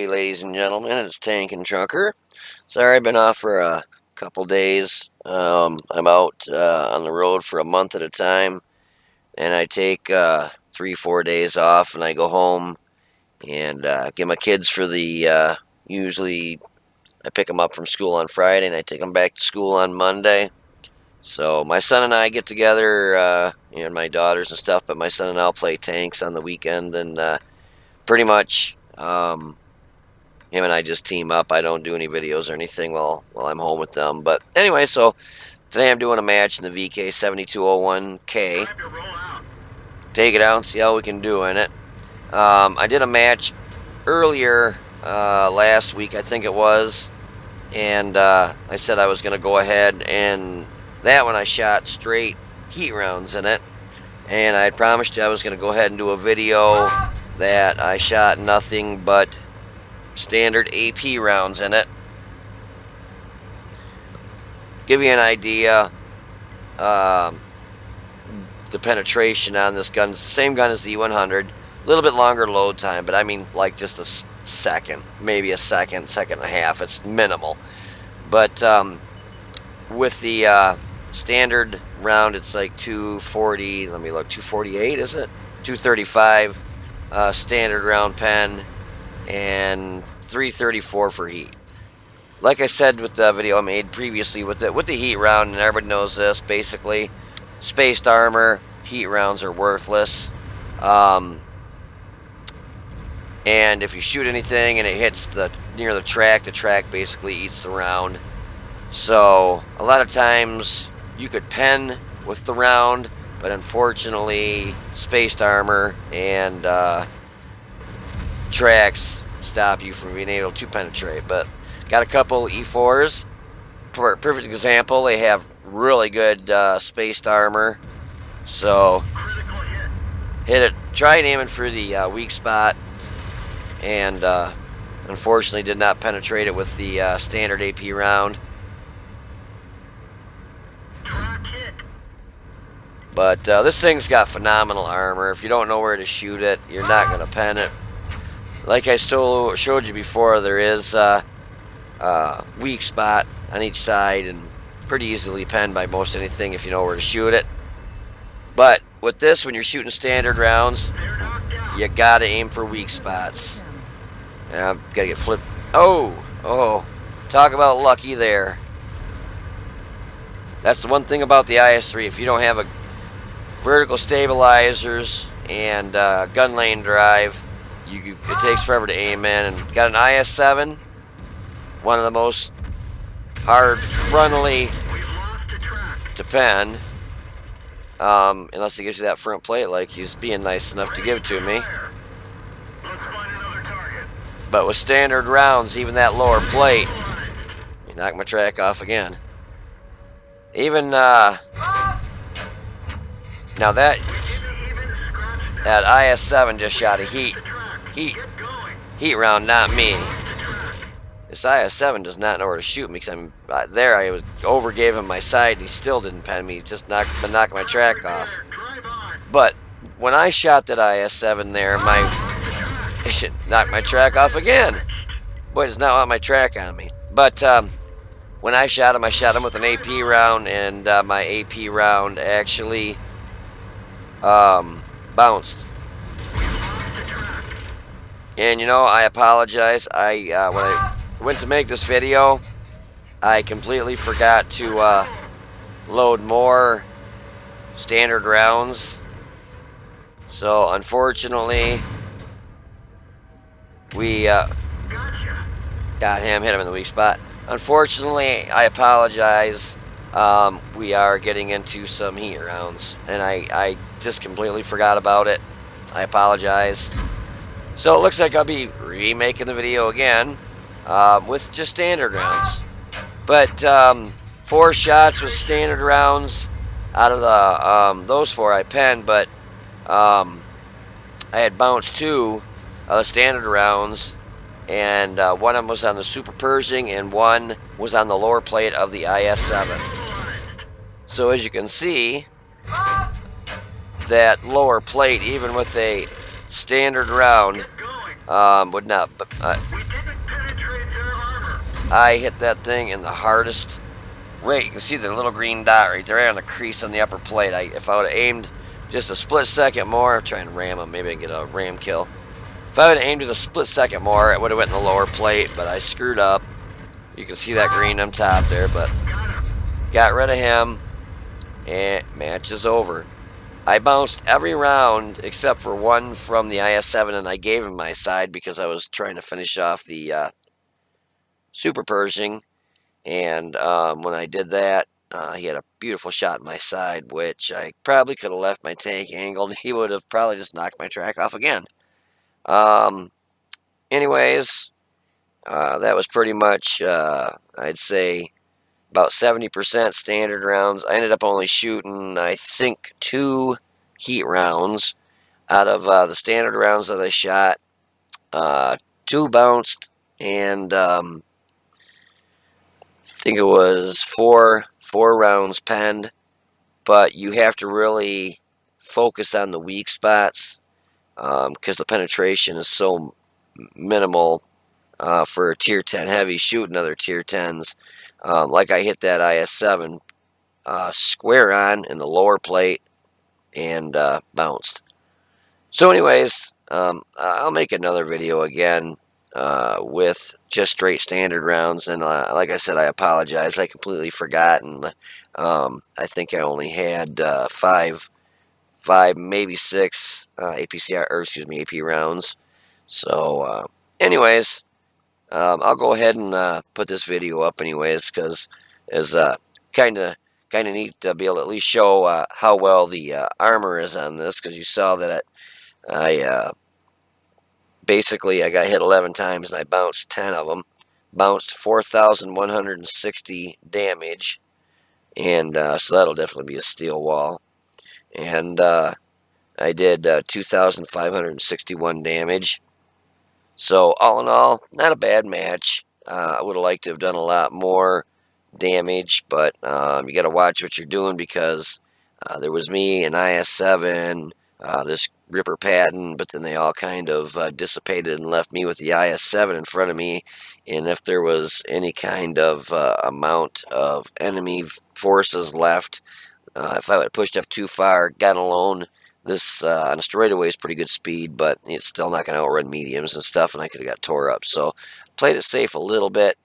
ladies and gentlemen. It's Tank and Trunker. Sorry, I've been off for a couple days. I'm out on the road for a month at a time, and I take 3-4 days off, and I go home and get my kids for the. Usually, I pick them up from school on Friday, and I take them back to school on Monday. So my son and I get together, and my daughters and stuff. But my son and I'll play tanks on the weekend, and pretty much. Him and I just team up. I don't do any videos or anything while I'm home with them. But anyway, so today I'm doing a match in the VK 7201K. Take it out and see how we can do in it. I did a match earlier last week, I think it was, and I said I was going to go ahead, and that one I shot straight heat rounds in it. And I promised you I was going to go ahead and do a video that I shot nothing but standard AP rounds in it. Give you an idea, the penetration on this gun. It's the same gun as the E100. A little bit longer load time, but I mean like just a second, maybe a second and a half. It's minimal. But with the standard round, it's like 240. Let me look. 248, is it? 235 standard round pen, and 334 for heat. Like I said with the video I made previously with the heat round, and everybody knows this, basically, spaced armor, heat rounds are worthless. And if you shoot anything and it hits near the track basically eats the round. So a lot of times you could pen with the round, but unfortunately spaced armor and tracks stop you from being able to penetrate. But got a couple E4s. For a perfect example, they have really good spaced armor. So hit it. Tried aiming for the weak spot, and unfortunately did not penetrate it with the standard AP round. But this thing's got phenomenal armor. If you don't know where to shoot it, you're not going to pen it. Like I showed you before, there is a weak spot on each side, and pretty easily penned by most anything if you know where to shoot it. But with this, when you're shooting standard rounds, you gotta aim for weak spots. Yeah, gotta get flipped. Oh, talk about lucky there. That's the one thing about the IS-3. If you don't have a vertical stabilizers and gun lane drive, it takes forever to aim in. And got an IS-7, one of the most hard frontally to pen, unless he gives you that front plate like he's being nice enough to give to me. But with standard rounds, even that lower plate, you knock my track off again. Even now that IS-7 just shot a heat round, not me. This IS-7 does not know where to shoot me, because I'm there. I overgave him my side, and he still didn't pen me. He just knocked my track off. But when I shot that IS-7 there, it should knock my track off again. Boy, does not want my track on me. But when I shot him with an AP round, and my AP round actually bounced. And I apologize. When I went to make this video, I completely forgot to load more standard rounds. So unfortunately, we got him, hit him in the weak spot. Unfortunately, I apologize. We are getting into some heat rounds, and I just completely forgot about it. I apologize. So it looks like I'll be remaking the video again with just standard rounds. But 4 shots with standard rounds out of those 4 I penned, but I had bounced 2 of the standard rounds, and one of them was on the Super Pershing, and one was on the lower plate of the IS-7. So as you can see, that lower plate, even with a standard round, would not I hit that thing in the hardest. Wait, you can see the little green dot right there on the crease on the upper plate. If I would have aimed just a split second more, try and ram him, maybe I can get a ram kill. If I would have aimed it a split second more, it would have went in the lower plate, but I screwed up. You can see that green on top there, but got rid of him, and match is over. I bounced every round except for one from the IS-7, and I gave him my side because I was trying to finish off the Super Pershing. And when I did that, he had a beautiful shot in my side, which I probably could have left my tank angled. He would have probably just knocked my track off again. Um, anyways, that was pretty much, I'd say, about 70% standard rounds. I ended up only shooting, I think, 2 heat rounds out of the standard rounds that I shot. 2 bounced, and I think it was four rounds penned. But you have to really focus on the weak spots because the penetration is so minimal for a tier 10 heavy shooting other tier 10s. Like I hit that IS-7 square on in the lower plate and bounced. So anyways, I'll make another video again with just straight standard rounds. And like I said, I apologize. I completely forgot. And I think I only had five, maybe 6 APCR, or excuse me, AP rounds. So anyways, I'll go ahead and put this video up anyways, because it's kind of neat to be able to at least show how well the armor is on this, because you saw that basically I got hit 11 times and I bounced 10 of them. Bounced 4,160 damage, and so that'll definitely be a steel wall. And I did 2,561 damage. So all in all, not a bad match. I would have liked to have done a lot more damage, but you got to watch what you're doing, because there was me, an IS-7, this Ripper Patton, but then they all kind of dissipated and left me with the IS-7 in front of me. And if there was any kind of amount of enemy forces left, if I would have pushed up too far, gotten alone, this on a straightaway is pretty good speed, but it's still not going to outrun mediums and stuff, and I could have got tore up. So played it safe a little bit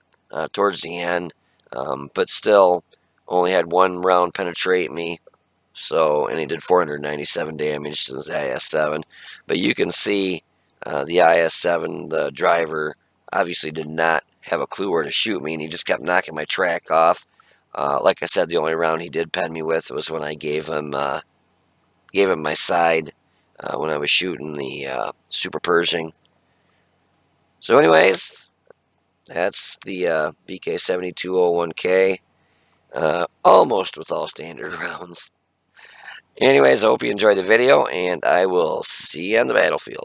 towards the end, but still only had 1 round penetrate me. So, and he did 497 damage to the IS-7. But you can see the IS-7, the driver, obviously did not have a clue where to shoot me, and he just kept knocking my track off. Like I said, the only round he did pen me with was when I gave him my side when I was shooting the Super Pershing. So anyways, that's the VK7201K, almost with all standard rounds. Anyways, I hope you enjoyed the video, and I will see you on the battlefield.